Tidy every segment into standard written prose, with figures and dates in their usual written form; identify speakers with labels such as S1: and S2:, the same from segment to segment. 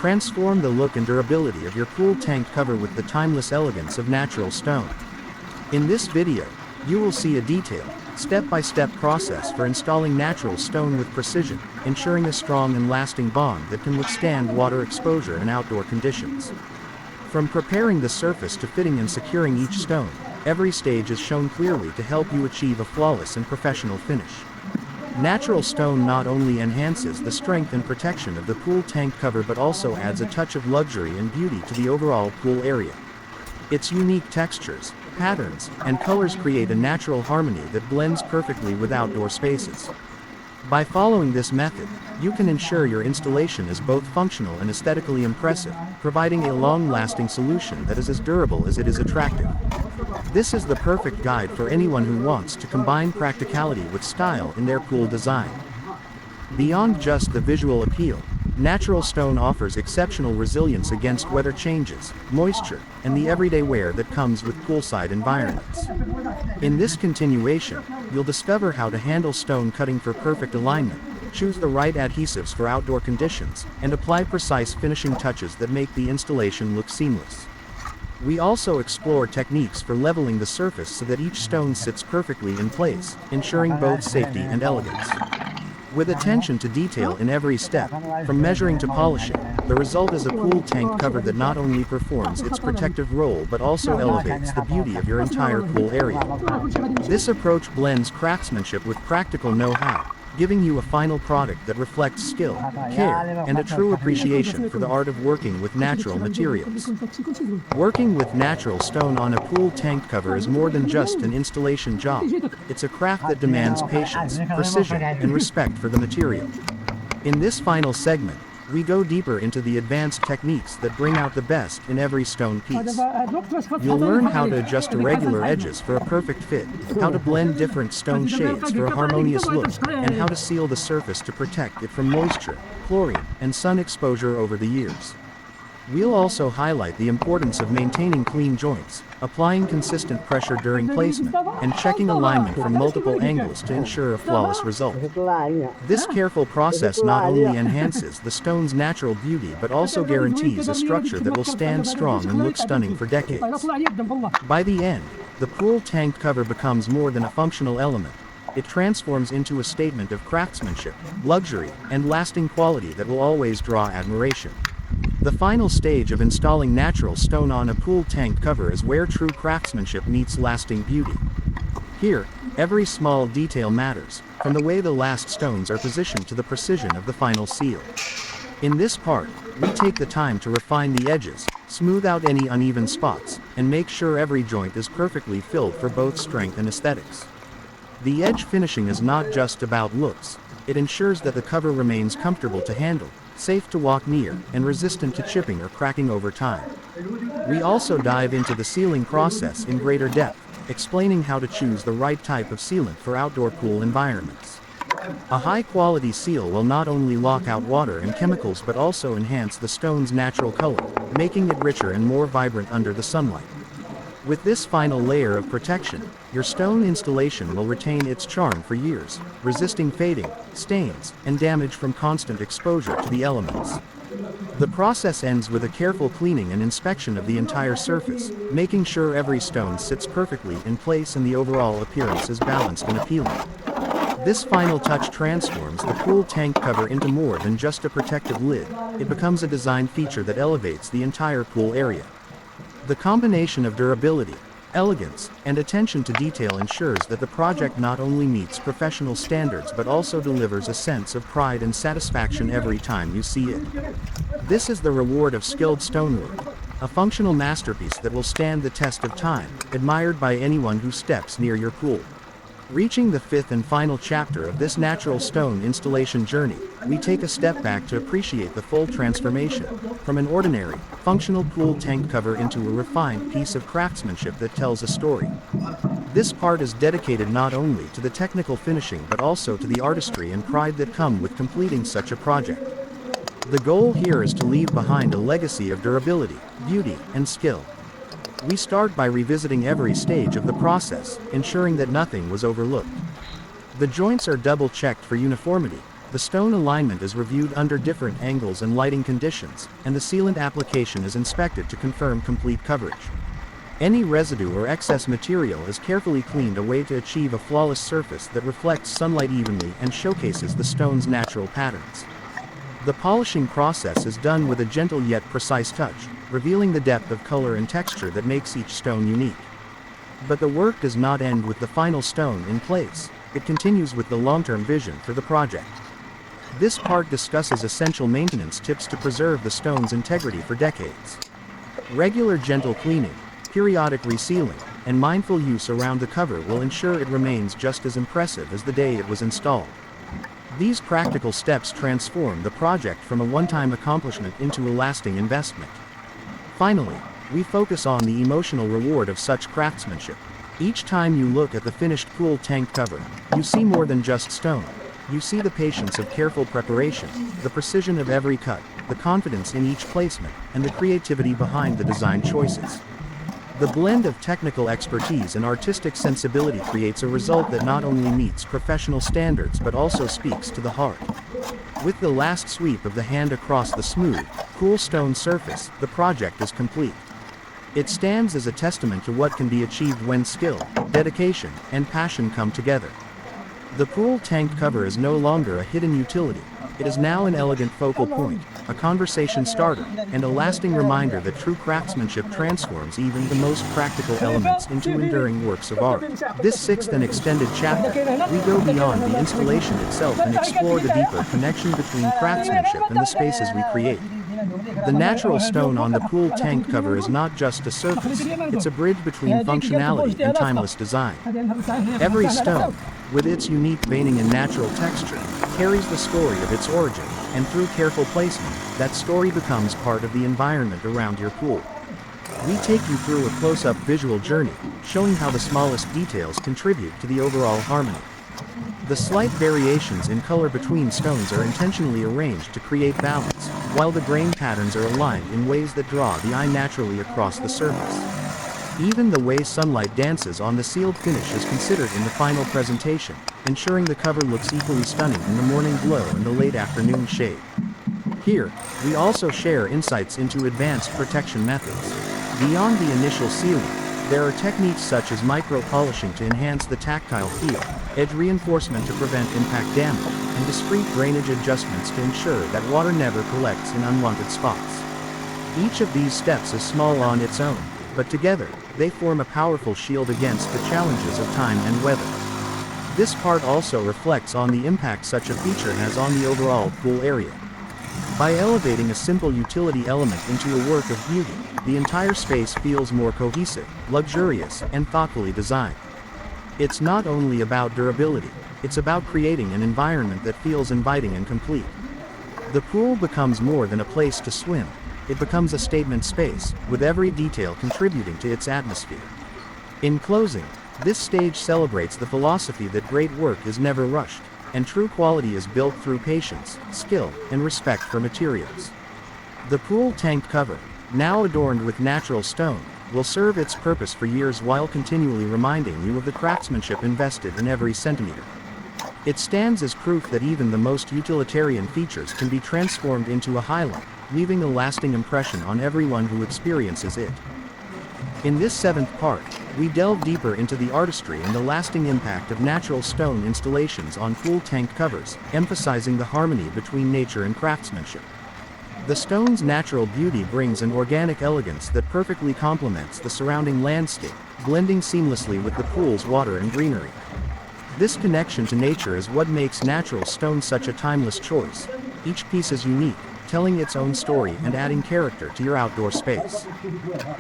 S1: Transform the look and durability of your pool tank cover with the timeless elegance of natural stone. In this video, you will see a detailed, step-by-step process for installing natural stone with precision, ensuring a strong and lasting bond that can withstand water exposure and outdoor conditions. From preparing the surface to fitting and securing each stone, every stage is shown clearly to help you achieve a flawless and professional finish. Natural stone not only enhances the strength and protection of the pool tank cover but also adds a touch of luxury and beauty to the overall pool area. Its unique textures, patterns, and colors create a natural harmony that blends perfectly with outdoor spaces. By following this method, you can ensure your installation is both functional and aesthetically impressive, providing a long-lasting solution that is as durable as it is attractive. This is the perfect guide for anyone who wants to combine practicality with style in their pool design. Beyond just the visual appeal, natural stone offers exceptional resilience against weather changes, moisture, and the everyday wear that comes with poolside environments. In this continuation, you'll discover how to handle stone cutting for perfect alignment, choose the right adhesives for outdoor conditions, and apply precise finishing touches that make the installation look seamless. We also explore techniques for leveling the surface so that each stone sits perfectly in place, ensuring both safety and elegance. With attention to detail in every step, from measuring to polishing, the result is a pool tank cover that not only performs its protective role but also elevates the beauty of your entire pool area. This approach blends craftsmanship with practical know-how, giving you a final product that reflects skill, care, and a true appreciation for the art of working with natural materials. Working with natural stone on a pool tank cover is more than just an installation job. It's a craft that demands patience, precision, and respect for the material. In this final segment, we go deeper into the advanced techniques that bring out the best in every stone piece. You'll learn how to adjust irregular edges for a perfect fit, how to blend different stone shades for a harmonious look, and how to seal the surface to protect it from moisture, chlorine, and sun exposure over the years. We'll also highlight the importance of maintaining clean joints, applying consistent pressure during placement, and checking alignment from multiple angles to ensure a flawless result. This careful process not only enhances the stone's natural beauty but also guarantees a structure that will stand strong and look stunning for decades. By the end, the pool tank cover becomes more than a functional element. It transforms into a statement of craftsmanship, luxury, and lasting quality that will always draw admiration. The final stage of installing natural stone on a pool tank cover is where true craftsmanship meets lasting beauty. Here, every small detail matters, from the way the last stones are positioned to the precision of the final seal. In this part, we take the time to refine the edges, smooth out any uneven spots, and make sure every joint is perfectly filled for both strength and aesthetics. The edge finishing is not just about looks. It ensures that the cover remains comfortable to handle, safe to walk near, and resistant to chipping or cracking over time. We also dive into the sealing process in greater depth, explaining how to choose the right type of sealant for outdoor pool environments. A high-quality seal will not only lock out water and chemicals but also enhance the stone's natural color, making it richer and more vibrant under the sunlight. With this final layer of protection, your stone installation will retain its charm for years, resisting fading, stains, and damage from constant exposure to the elements. The process ends with a careful cleaning and inspection of the entire surface, making sure every stone sits perfectly in place and the overall appearance is balanced and appealing. This final touch transforms the pool tank cover into more than just a protective lid. It becomes a design feature that elevates the entire pool area. The combination of durability, elegance, and attention to detail ensures that the project not only meets professional standards but also delivers a sense of pride and satisfaction every time you see it. This is the reward of skilled stonework, a functional masterpiece that will stand the test of time, admired by anyone who steps near your pool. Reaching the fifth and final chapter of this natural stone installation journey, we take a step back to appreciate the full transformation, from an ordinary, functional pool tank cover into a refined piece of craftsmanship that tells a story. This part is dedicated not only to the technical finishing but also to the artistry and pride that come with completing such a project. The goal here is to leave behind a legacy of durability, beauty, and skill. We start by revisiting every stage of the process, ensuring that nothing was overlooked. The joints are double-checked for uniformity, The stone alignment is reviewed under different angles and lighting conditions, and the sealant application is inspected to confirm complete coverage. Any residue or excess material is carefully cleaned away to achieve a flawless surface that reflects sunlight evenly and showcases the stone's natural patterns. The polishing process is done with a gentle yet precise touch, revealing the depth of color and texture that makes each stone unique. But the work does not end with the final stone in place. It continues with the long-term vision for the project. This part discusses essential maintenance tips to preserve the stone's integrity for decades. Regular gentle cleaning, periodic resealing, and mindful use around the cover will ensure it remains just as impressive as the day it was installed. These practical steps transform the project from a one-time accomplishment into a lasting investment. Finally, we focus on the emotional reward of such craftsmanship. Each time you look at the finished pool tank cover, you see more than just stone. You see the patience of careful preparation, the precision of every cut, the confidence in each placement, and the creativity behind the design choices. The blend of technical expertise and artistic sensibility creates a result that not only meets professional standards but also speaks to the heart. With the last sweep of the hand across the smooth, cool stone surface, the project is complete. It stands as a testament to what can be achieved when skill, dedication, and passion come together. The pool tank cover is no longer a hidden utility. It is now an elegant focal point, a conversation starter, and a lasting reminder that true craftsmanship transforms even the most practical elements into enduring works of art. This sixth and extended chapter, we go beyond the installation itself and explore the deeper connection between craftsmanship and the spaces we create. The natural stone on the pool tank cover is not just a surface, it's a bridge between functionality and timeless design. Every stone, with its unique veining and natural texture, carries the story of its origin, and through careful placement, that story becomes part of the environment around your pool. We take you through a close-up visual journey, showing how the smallest details contribute to the overall harmony. The slight variations in color between stones are intentionally arranged to create balance, while the grain patterns are aligned in ways that draw the eye naturally across the surface. Even the way sunlight dances on the sealed finish is considered in the final presentation, ensuring the cover looks equally stunning in the morning glow and the late afternoon shade. Here, we also share insights into advanced protection methods. Beyond the initial sealing, there are techniques such as micro-polishing to enhance the tactile feel, edge reinforcement to prevent impact damage, and discrete drainage adjustments to ensure that water never collects in unwanted spots. Each of these steps is small on its own, but together, they form a powerful shield against the challenges of time and weather. This part also reflects on the impact such a feature has on the overall pool area. By elevating a simple utility element into a work of beauty, the entire space feels more cohesive, luxurious, and thoughtfully designed. It's not only about durability, it's about creating an environment that feels inviting and complete. The pool becomes more than a place to swim. It becomes a statement space, with every detail contributing to its atmosphere. In closing, this stage celebrates the philosophy that great work is never rushed, and true quality is built through patience, skill, and respect for materials. The pool tank cover, now adorned with natural stone, will serve its purpose for years while continually reminding you of the craftsmanship invested in every centimeter. It stands as proof that even the most utilitarian features can be transformed into a highlight, leaving a lasting impression on everyone who experiences it. In this seventh part, we delve deeper into the artistry and the lasting impact of natural stone installations on pool tank covers, emphasizing the harmony between nature and craftsmanship. The stone's natural beauty brings an organic elegance that perfectly complements the surrounding landscape, blending seamlessly with the pool's water and greenery. This connection to nature is what makes natural stone such a timeless choice. Each piece is unique, telling its own story and adding character to your outdoor space.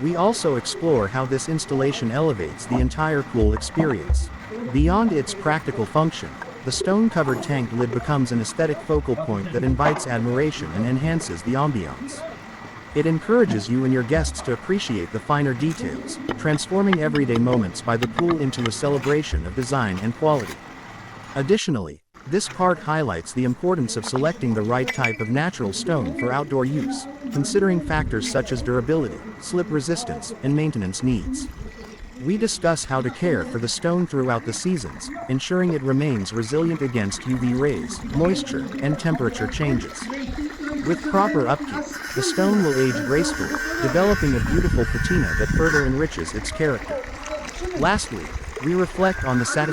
S1: We also explore how this installation elevates the entire pool experience. Beyond its practical function, the stone-covered tank lid becomes an aesthetic focal point that invites admiration and enhances the ambiance. It encourages you and your guests to appreciate the finer details, transforming everyday moments by the pool into a celebration of design and quality. Additionally, this part highlights the importance of selecting the right type of natural stone for outdoor use, considering factors such as durability, slip resistance, and maintenance needs. We discuss how to care for the stone throughout the seasons, ensuring it remains resilient against UV rays, moisture, and temperature changes. With proper upkeep, the stone will age gracefully, developing a beautiful patina that further enriches its character. Lastly, we reflect on the satisfaction